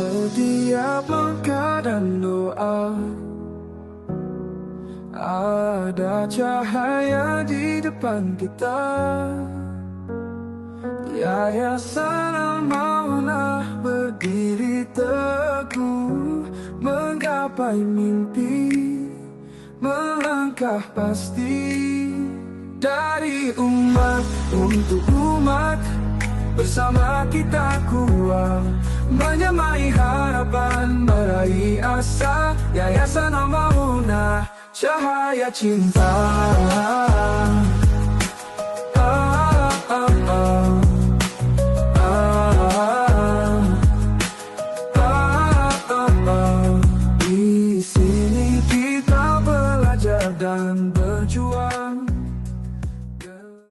Setiap langkah dan doa, ada cahaya di depan kita. Yayasan Al-Maunah berdiri teguh, menggapai mimpi, melangkah pasti. Dari umat untuk umat, bersama kita kuat, menyamai harapan, meraih asa. Yayasan Al-Maunah, cahaya cinta.